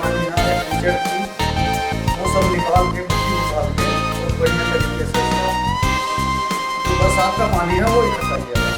पानी आ रहा है कीचड़ की, वो सब निकाल के मिट्टी निकाल के और बढ़िया तरीके से जो बरसात का पानी है वो इकट्ठा किया जाए।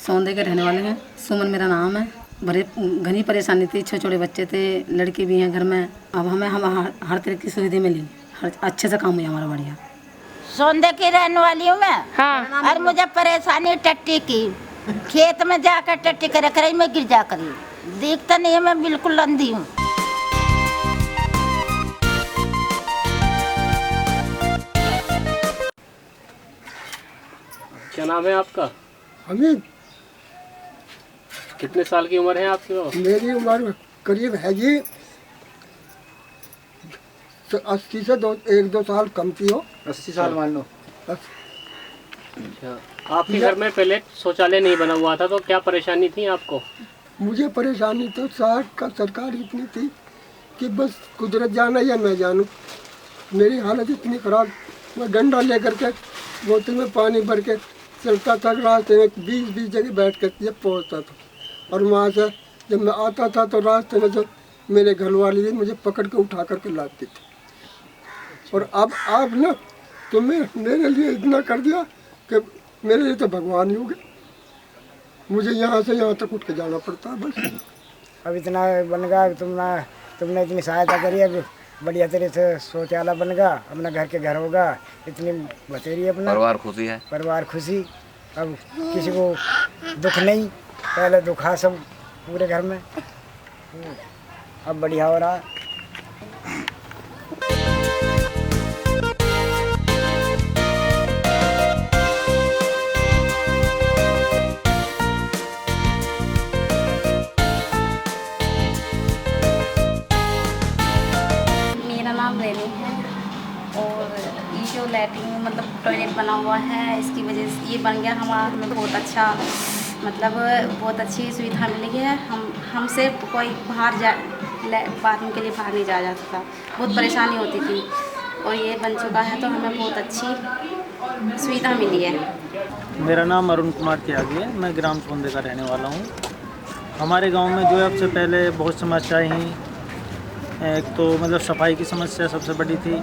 सौंदे के रहने वाले हैं। सुमन मेरा नाम है। बड़े घनी परेशानी थी, छोटे छोटे बच्चे थे, लड़के भी हैं घर में। अब हम हर तरह की सुविधा मिली, हर अच्छे से काम हुआ हमारा बढ़िया। सौंदे की रहने वाली हूँ मैं। हाँ। और मुझे परेशानी टट्टी की, खेत में जाकर टट्टी कर रही मैं गिर जा करी, दिखता नहीं है, मैं बिल्कुल अंधी हूँ। क्या नाम है आपका? हमीद। कितने साल की उम्र है आपकी? मेरी उम्र करीब है जी 80 से 1-2 साल कम की हो। 80 साल मान लो। अच्छा, आपके घर में पहले शौचालय नहीं बना हुआ था तो क्या परेशानी थी आपको? मुझे परेशानी तो सरकार इतनी थी कि बस कुदरत जाना या मैं जानूँ। मेरी हालत इतनी खराब, मैं गंडा लेकर के बोतल में पानी भर के चलता था, रास्ते में 20 जगह बैठ कर जब पहुँचता था। और वहाँ से जब मैं आता था तो रास्ते में जो मेरे घर वाले भी मुझे पकड़ के उठा करके लाती थी। और अब आप ना तुम्हें मेरे लिए इतना कर दिया कि मेरे लिए तो भगवान ही हो गए। मुझे यहाँ से यहाँ तक उठ के जाना पड़ता है बस। अब इतना बन गया, तुमने इतनी सहायता करी, अब बढ़िया तरह से शौचालय बन गया, अपना घर के घर होगा, इतनी बतेरी अपना परिवार खुशी है। परिवार खुशी, अब किसी को दुख नहीं, पहले दुखा सब पूरे घर में, अब बढ़िया हो रहा है। जो लैट्रिन मतलब टॉयलेट बना हुआ है, इसकी वजह से ये बन गया हमें बहुत अच्छा, मतलब बहुत अच्छी सुविधा मिली है। हमसे कोई बाथरूम के लिए बाहर नहीं जाया जाता था, बहुत परेशानी होती थी, और ये बन चुका है तो हमें बहुत अच्छी सुविधा मिली है। मेरा नाम अरुण कुमार त्यागी है, मैं ग्राम सौंदे का रहने वाला हूँ। हमारे गांव में जो है अब से पहले बहुत समस्याएं हैं। एक तो मतलब सफाई की समस्या सबसे बड़ी थी,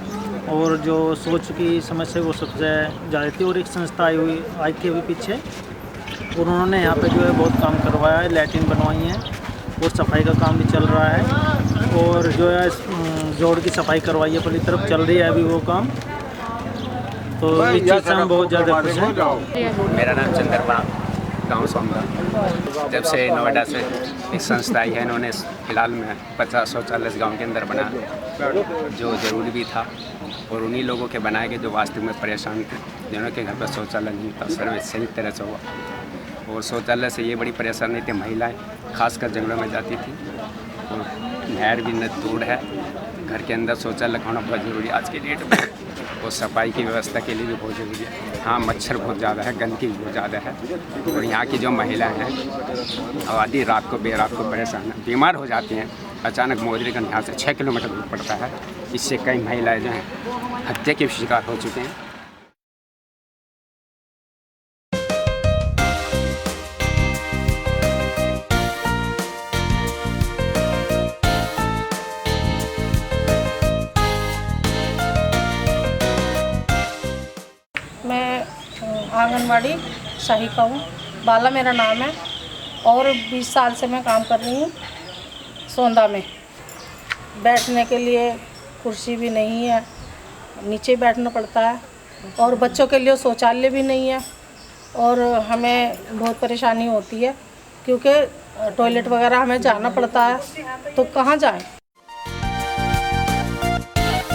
और जो शौच की समस्या वो सबसे ज़्यादा थी। और एक संस्था आई थी अभी पीछे, और उन्होंने यहाँ पे जो है बहुत काम करवाया है, लैट्रिन बनवाई है, और सफाई का काम भी चल रहा है, और जो है जोड़ की सफाई करवाई है, पहली तरफ चल रही है अभी वो काम। तो इस चीज़ से हम बहुत ज़्यादा खुश हैं। मेरा नाम चंद्रपाल, गाँव सौंदा। जब से नोएडा से एक संस्था आई है, इन्होंने फिलहाल में 50 शौचालय इस गाँव के अंदर बना, जो ज़रूरी भी था, और उन्हीं लोगों के बनाए गए जो वास्तव में परेशान थे, जिनके घर पर शौचालय नहीं था, सर्विस सही तरह से हुआ। और शौचालय से ये बड़ी परेशानी थी, महिलाएं खासकर जंगलों में जाती थी, और नहर भी न दूर है, घर के अंदर शौचालय होना बहुत ज़रूरी आज के डेट में, और सफाई की व्यवस्था के लिए भी बहुत ज़रूरी है। हाँ, मच्छर बहुत ज़्यादा है, गंदगी बहुत ज़्यादा है, और यहाँ की जो महिलाएं हैं आबादी रात को बेरात को परेशान है, बीमार हो जाती हैं। अचानक मोजरीगंज यहाँ से 6 किलोमीटर दूर पड़ता है, इससे कई महिलाएं जो हैं हत्या के शिकार हो चुके हैं। मैं आंगनवाड़ी सहायिका हूँ, बाला मेरा नाम है, और 20 साल से मैं काम कर रही हूँ सौंदा में। बैठने के लिए कुर्सी भी नहीं है, नीचे बैठना पड़ता है और बच्चों के लिए शौचालय भी नहीं है और हमें बहुत परेशानी होती है क्योंकि टॉयलेट वगैरह हमें जाना पड़ता है, तो कहाँ जाएं?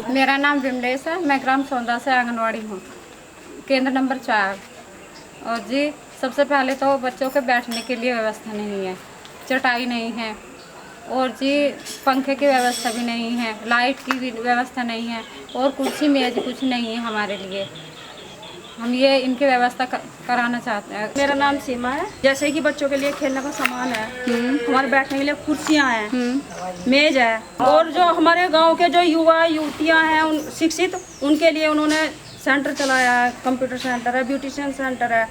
मेरा नाम विमलेश है, मैं ग्राम सोंदा से आंगनवाड़ी हूँ, केंद्र नंबर 4। और जी सबसे पहले तो बच्चों के बैठने के लिए व्यवस्था नहीं है, चटाई नहीं है और जी पंखे की व्यवस्था भी नहीं है, लाइट की भी व्यवस्था नहीं है और कुर्सी मेज कुछ नहीं है हमारे लिए। हम ये इनकी व्यवस्था कराना चाहते हैं। मेरा नाम सीमा है। जैसे कि बच्चों के लिए खेलने का सामान है, हमारे बैठने के लिए कुर्सियाँ हैं, मेज है और जो हमारे गांव के जो युवा युवतियां हैं उन शिक्षित, उनके लिए उन्होंने सेंटर चलाया है, कंप्यूटर सेंटर है, ब्यूटिशियन सेंटर है,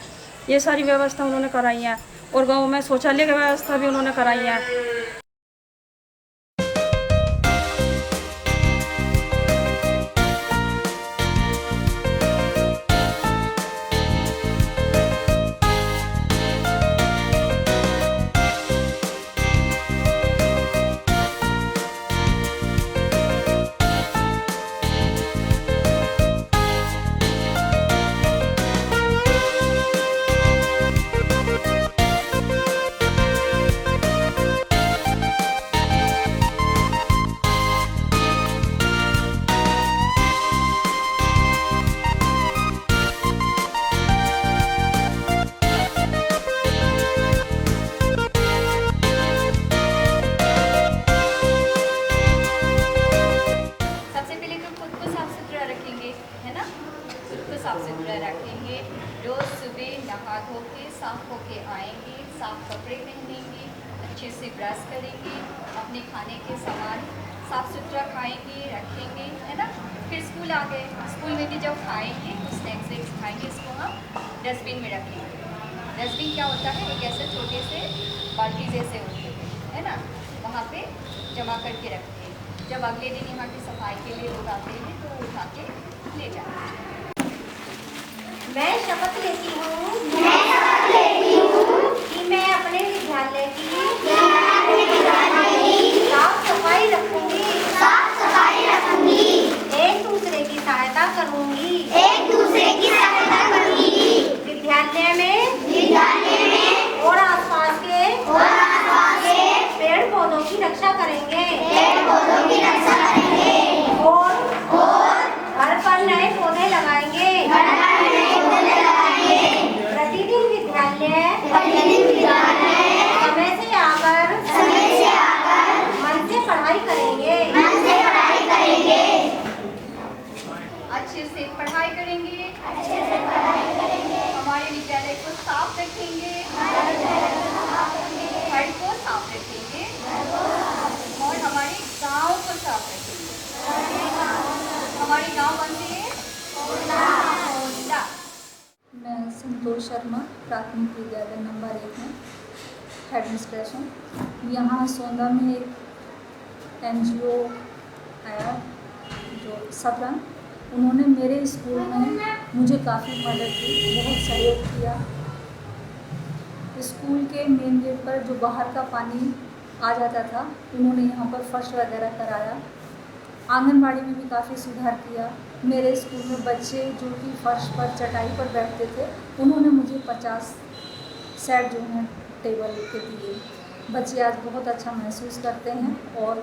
ये सारी व्यवस्था उन्होंने कराई है और गाँव में शौचालय की व्यवस्था भी उन्होंने कराई है। साफ सुथरा रखेंगे, रोज़ सुबह नहा धो के साफ होके आएंगे, साफ कपड़े पहनेंगे, अच्छे से ब्रश करेंगे, अपने खाने के सामान साफ सुथरा खाएंगे रखेंगे, है ना। फिर स्कूल आ गए, स्कूल में भी जब खाएंगे स्नैक्स वेक्स खाएंगे, इसको हम डस्टबिन में रखेंगे। डस्टबिन क्या होता है, एक ऐसे छोटे से बाल्टी जैसे होते हैं, है ना, वहाँ पे जमा करके रखते हैं। जब अगले दिन यहाँ की सफाई के लिए लोग आते हैं तो उठा के ले जाते हैं। मैं शपथ लेती हूँ कि मैं अपने विद्यालय की साफ सफाई रखूंगी, एक दूसरे की सहायता करूंगी, विद्यालय में और आसपास के पेड़ पौधों की रक्षा करेंगे, और घर पर नए पौधे लगाएंगे। प्रतिदिन विद्यालय समय से आकर मन से पढ़ाई करेंगे, अच्छे से पढ़ाई करेंगे, हमारे विद्यालय को साफ रखेंगे, घर को साफ रखेंगे और हमारे गांव को साफ रखेंगे। हमारे गांव बनते हैं सोंदा। मैं संतोष शर्मा, प्राथमिक विद्यालय नंबर 1 में एडमिनिस्ट्रेशन। यहाँ सोंदा में एक NGO आया जो सबरंग, उन्होंने मेरे स्कूल में मुझे काफ़ी मदद की, बहुत सहयोग किया। स्कूल के मेन गेट पर जो बाहर का पानी आ जाता था, उन्होंने यहाँ पर फर्श वगैरह कराया। आंगनबाड़ी में भी काफ़ी सुधार किया। मेरे स्कूल में बच्चे जो कि फर्श पर चटाई पर बैठते थे, उन्होंने मुझे 50 सेट जो हैं टेबल के दिए। बच्चे आज बहुत अच्छा महसूस करते हैं और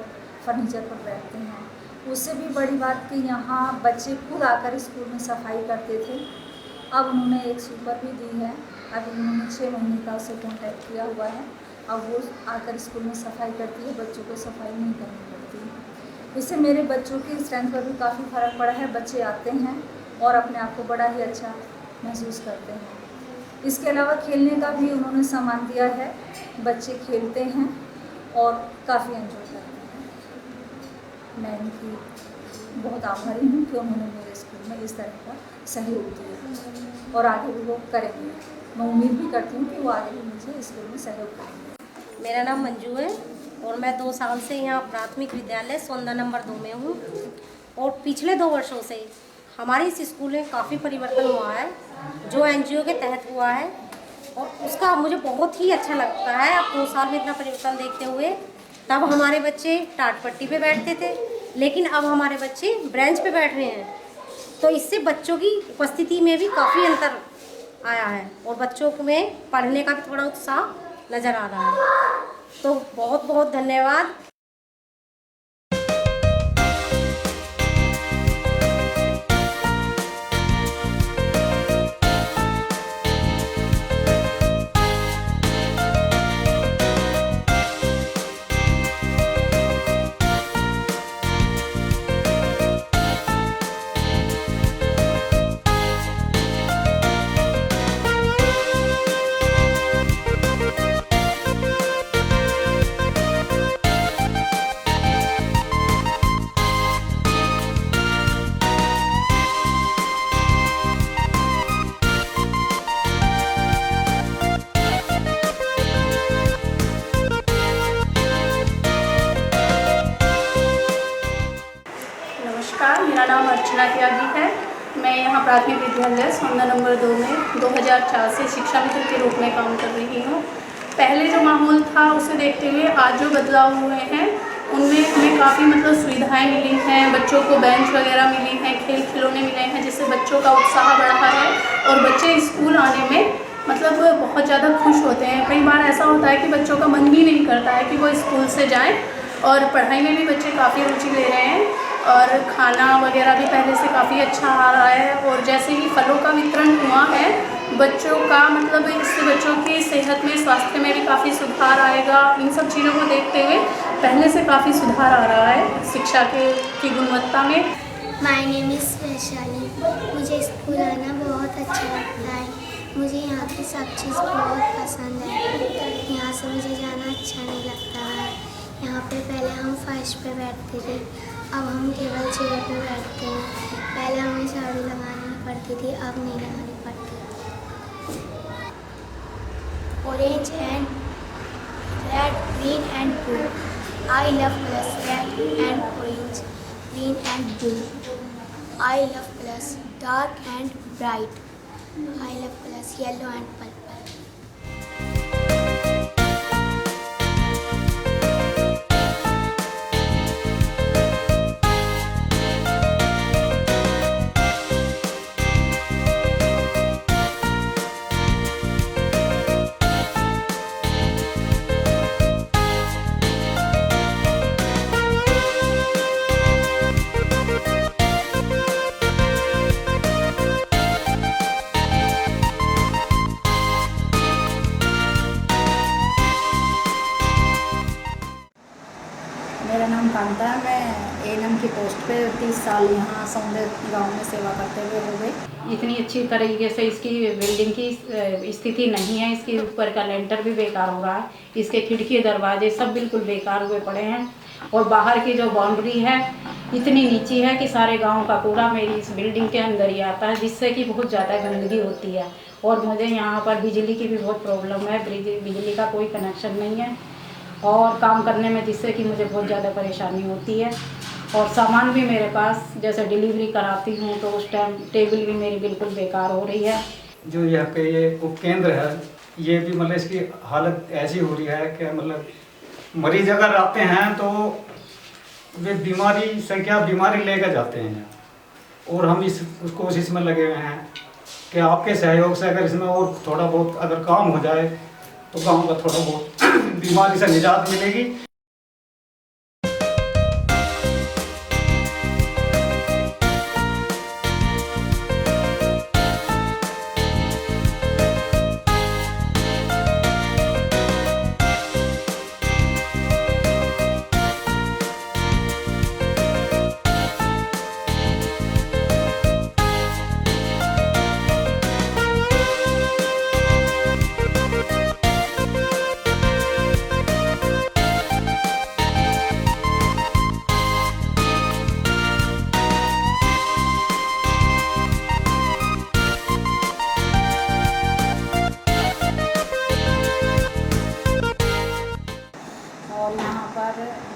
फर्नीचर पर बैठते हैं। उससे भी बड़ी बात कि यहाँ बच्चे खुद आकर स्कूल में सफाई करते थे। अब उन्होंने एक स्वीपर भी दी है। अब उन्होंने 6 महीने का उससे कॉन्टैक्ट किया हुआ है। अब वो आकर स्कूल में सफाई करती है, बच्चों को सफाई नहीं करनी पड़ती। इससे मेरे बच्चों की स्ट्रेंथ पर भी काफ़ी फ़र्क पड़ा है। बच्चे आते हैं और अपने आप को बड़ा ही अच्छा महसूस करते हैं। इसके अलावा खेलने का भी उन्होंने सामान दिया है। बच्चे खेलते हैं और काफ़ी एंजॉय करते हैं। मैं इनकी बहुत आभारी हूँ कि उन्होंने मेरे स्कूल में इस तरह का सहयोग दिया और आगे भी वो करेंगे। मैं उम्मीद भी करती हूँ कि वो आगे भी मुझे स्कूल में सहयोग करेंगे। मेरा नाम मंजू है और मैं 2 साल से यहाँ प्राथमिक विद्यालय सोंदा नंबर 2 में हूँ। और पिछले 2 वर्षों से हमारे इस स्कूल में काफ़ी परिवर्तन हुआ है, जो NGO के तहत हुआ है, और उसका मुझे बहुत ही अच्छा लगता है। अब 2 साल में इतना परिवर्तन देखते हुए, तब हमारे बच्चे टाट पट्टी पे बैठते थे, लेकिन अब हमारे बच्चे ब्रेंच पे बैठ रहे हैं। तो इससे बच्चों की उपस्थिति में भी काफ़ी अंतर आया है और बच्चों में पढ़ने का भी थोड़ा उत्साह नज़र आ रहा है। तो बहुत बहुत धन्यवाद। नमस्कार, मेरा नाम अर्चना त्यागी है। मैं यहाँ प्राथमिक विद्यालय सोंदा नंबर 2 में 2004 से शिक्षा मित्र के रूप में काम कर रही हूँ। पहले जो माहौल था उसे देखते हुए आज जो बदलाव हुए हैं उनमें हमें काफ़ी मतलब सुविधाएं मिली हैं। बच्चों को बेंच वगैरह मिली हैं, खेल खिलौने मिले हैं, जिससे बच्चों का उत्साह बढ़ा है और बच्चे स्कूल आने में मतलब बहुत ज़्यादा खुश होते हैं। कई बार ऐसा होता है कि बच्चों का मन भी नहीं करता है कि वो स्कूल से जाएँ, और पढ़ाई में भी बच्चे काफ़ी रुचि ले रहे हैं और खाना वगैरह भी पहले से काफ़ी अच्छा आ रहा है। और जैसे ही फलों का वितरण हुआ है बच्चों का मतलब इससे बच्चों की सेहत में, स्वास्थ्य में भी काफ़ी सुधार आएगा। इन सब चीज़ों को देखते हुए पहले से काफ़ी सुधार आ रहा है शिक्षा की गुणवत्ता में। My name is Vaishali. मुझे स्कूल आना बहुत अच्छा लगता है। मुझे यहाँ की सब चीज़ बहुत पसंद है। यहाँ से मुझे जाना अच्छा नहीं लगता है। यहाँ पे पहले हम फर्श पे बैठते थे, अब हम केवल चेयर पे बैठते हैं। पहले हमें झाड़ू लगानी पड़ती थी, अब नहीं लगानी पड़ती। Orange and red, green and blue. I love colours red and orange, green and blue. I love colours dark and bright. I love colours yellow and purple. मेरा नाम कांता है। मैं एएनएम की पोस्ट पे 30 साल यहाँ सौंदे गांव में सेवा करते हुए हो गई। इतनी अच्छी तरीके से इसकी बिल्डिंग की स्थिति नहीं है। इसके ऊपर का लेंटर भी बेकार हो रहा है, इसके खिड़की दरवाजे सब बिल्कुल बेकार हुए पड़े हैं और बाहर की जो बाउंड्री है इतनी नीची है कि सारे गांव का कूड़ा मेरी इस बिल्डिंग के अंदर ही आता है, जिससे कि बहुत ज़्यादा गंदगी होती है। और मुझे यहाँ पर बिजली की भी बहुत प्रॉब्लम है, बिजली का कोई कनेक्शन नहीं है और काम करने में जिससे कि मुझे बहुत ज़्यादा परेशानी होती है। और सामान भी मेरे पास जैसे डिलीवरी कराती हूँ तो उस टाइम टेबल भी मेरी बिल्कुल बेकार हो रही है। जो यह के ये उपकेंद्र है ये भी मतलब इसकी हालत ऐसी हो रही है कि मतलब मरीज अगर आते हैं तो वे बीमारी लेकर जाते हैं और हम इस कोशिश में लगे हुए हैं कि आपके सहयोग से अगर इसमें और थोड़ा बहुत अगर काम हो जाए तो गाँव का थोड़ा बहुत बीमारी से निजात मिलेगी।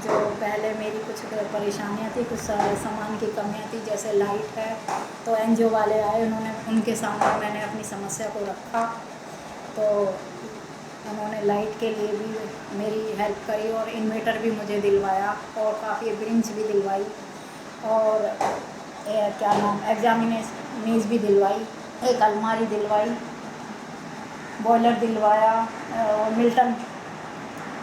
जो पहले मेरी कुछ परेशानियाँ थी, कुछ सामान की कमियाँ थी, जैसे लाइट है तो एनजीओ वाले आए, उन्होंने उनके सामने मैंने अपनी समस्या को रखा तो उन्होंने लाइट के लिए भी मेरी हेल्प करी और इन्वर्टर भी मुझे दिलवाया और काफ़ी बेंच भी दिलवाई और क्या नाम एग्जामिनेशन मेज़ भी दिलवाई, एक अलमारी दिलवाई, बॉयलर दिलवाया और मिल्टन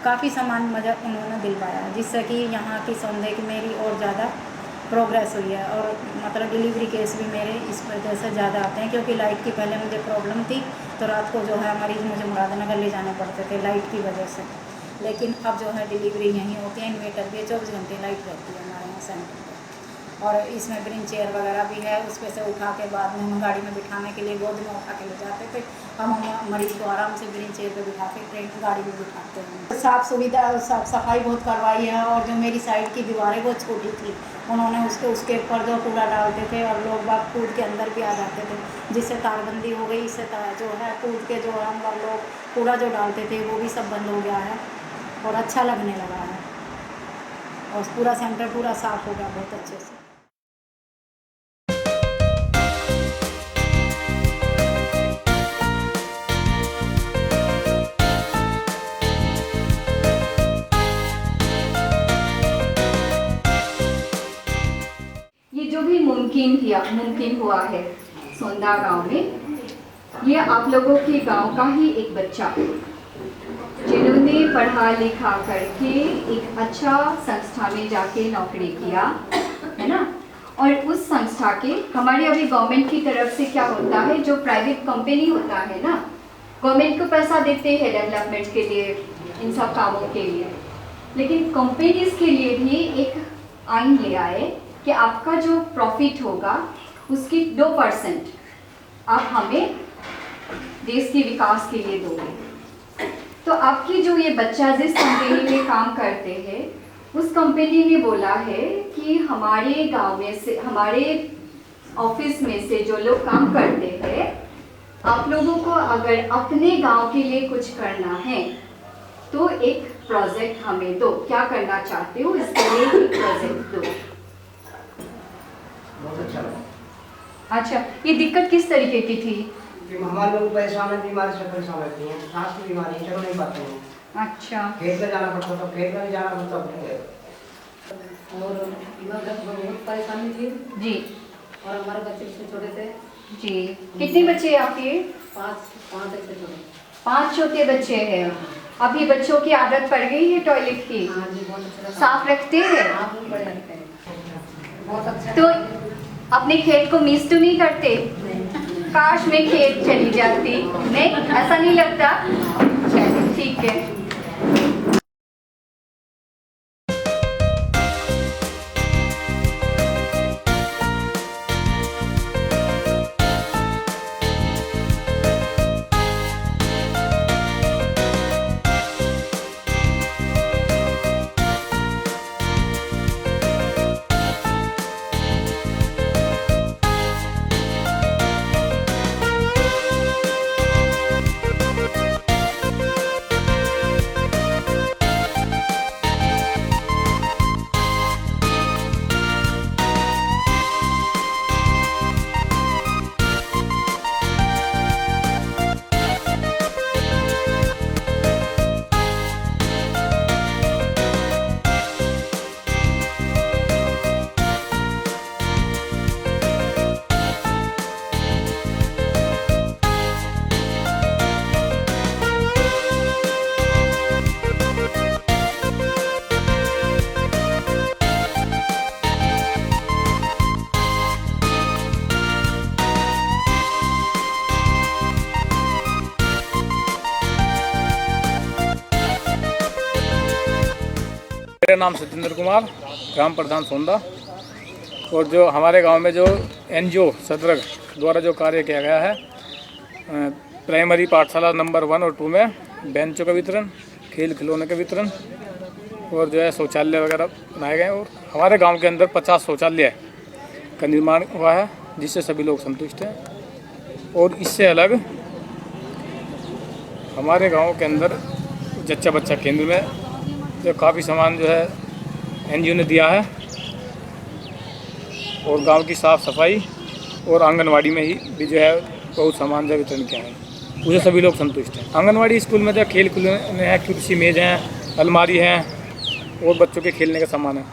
काफ़ी सामान मुझे उन्होंने दिलवाया, जिससे कि यहाँ की सौंदे की मेरी और ज़्यादा प्रोग्रेस हुई है। और मतलब डिलीवरी केस भी मेरे इस वजह से ज़्यादा आते हैं, क्योंकि लाइट की पहले मुझे प्रॉब्लम थी, तो रात को जो है मरीज़ मुझे मुरादनगर ले जाने पड़ते थे लाइट की वजह से। लेकिन अब जो है डिलीवरी यहीं होती है, इन्वेटर भी 24 घंटे लाइट रहती है हमारे यहाँ सेंटर पर। और इसमें ब्रिंच चेयर वगैरह भी है, उस पर से उठा के बाद में हम गाड़ी में बिठाने के लिए गोद में उठा के ले जाते थे। हम मरीज़ को आराम से ब्रिंच चेयर पे बिठा के ट्रेन गाड़ी में बिठाते हैं। साफ़ सुविधा साफ़ सफाई बहुत करवाई है। और जो मेरी साइड की दीवारें बहुत छोटी थी, उन्होंने उसके ऊपर जो कूड़ा डालते थे और लोग बाग कूद के अंदर भी आ जाते थे, जिससे तारबंदी हो गई। इससे जो है कूद के जो हम लोग कूड़ा जो डालते थे वो भी सब बंद हो गया है और अच्छा लगने लगा है। और पूरा सेंटर पूरा साफ़ हो गया बहुत अच्छे से। ये जो भी मुमकिन हुआ है सोंदा गांव में, ये आप लोगों के गांव का ही एक बच्चा जिन्होंने पढ़ा लिखा करके एक अच्छा संस्था में जाके नौकरी किया है ना। और उस संस्था के हमारे अभी गवर्नमेंट की तरफ से क्या होता है, जो प्राइवेट कंपनी होता है ना, गवर्नमेंट को पैसा देते हैं डेवलपमेंट के लिए, इन सब कामों के लिए, लेकिन कंपनीज के लिए भी एक आइन ले आए कि आपका जो प्रॉफिट होगा उसकी 2% आप हमें देश के विकास के लिए दोगे। तो आपकी जो ये बच्चा जिस कंपनी में काम करते हैं, उस कंपनी ने बोला है कि हमारे गांव में से, हमारे ऑफिस में से जो लोग काम करते हैं, आप लोगों को अगर अपने गांव के लिए कुछ करना है तो एक प्रोजेक्ट हमें दो। क्या करना चाहते हो इसके लिए एक प्रोजेक्ट दो। अच्छा, ये दिक्कत किस तरीके की थी? हमारे लोग परेशान है, बीमारी से परेशान रहती हैं, सांस की बीमारी, चल नहीं पाते हैं। अच्छा, खेत में जाना पड़ता था, खेत में जाना पड़ता था। और बहुत परेशानी थी जी। और हमारे बच्चे छोटे थे जी। कितने बच्चे हैं आपके? 5 ऐसे छोटे। 5 छोटे बच्चे हैं। अभी बच्चों की आदत पड़ गई है टॉयलेट की? हाँ जी, बहुत अच्छा। साफ रखते हैं? हाँ, बड़े रखते हैं, बहुत अच्छा। तो अपने खेत को मिस तो नहीं करते? काश मैं खेत चली जाती। नहीं, ऐसा नहीं लगता? चलिए ठीक है। मेरा नाम सत्येंद्र कुमार, ग्राम प्रधान सोंदा। और जो हमारे गांव में जो एनजीओ सदरग द्वारा जो कार्य किया गया है, प्राइमरी पाठशाला नंबर 1 और 2 में बेंचों का वितरण, खेल खिलौने का वितरण और जो है शौचालय वगैरह बनाए गए। और हमारे गांव के अंदर 50 शौचालय का निर्माण हुआ है, जिससे सभी लोग संतुष्ट हैं। और इससे अलग हमारे गांव के अंदर जच्चा बच्चा केंद्र में जो काफ़ी सामान जो है एनजीओ ने दिया है। और गांव की साफ़ सफाई और आंगनवाड़ी में ही भी जो है बहुत सामान का वितरण किया है, उसे सभी लोग संतुष्ट हैं। आंगनवाड़ी स्कूल में जो खेल खिलौने हैं, कुर्सी मेज हैं, अलमारी हैं और बच्चों के खेलने का सामान है।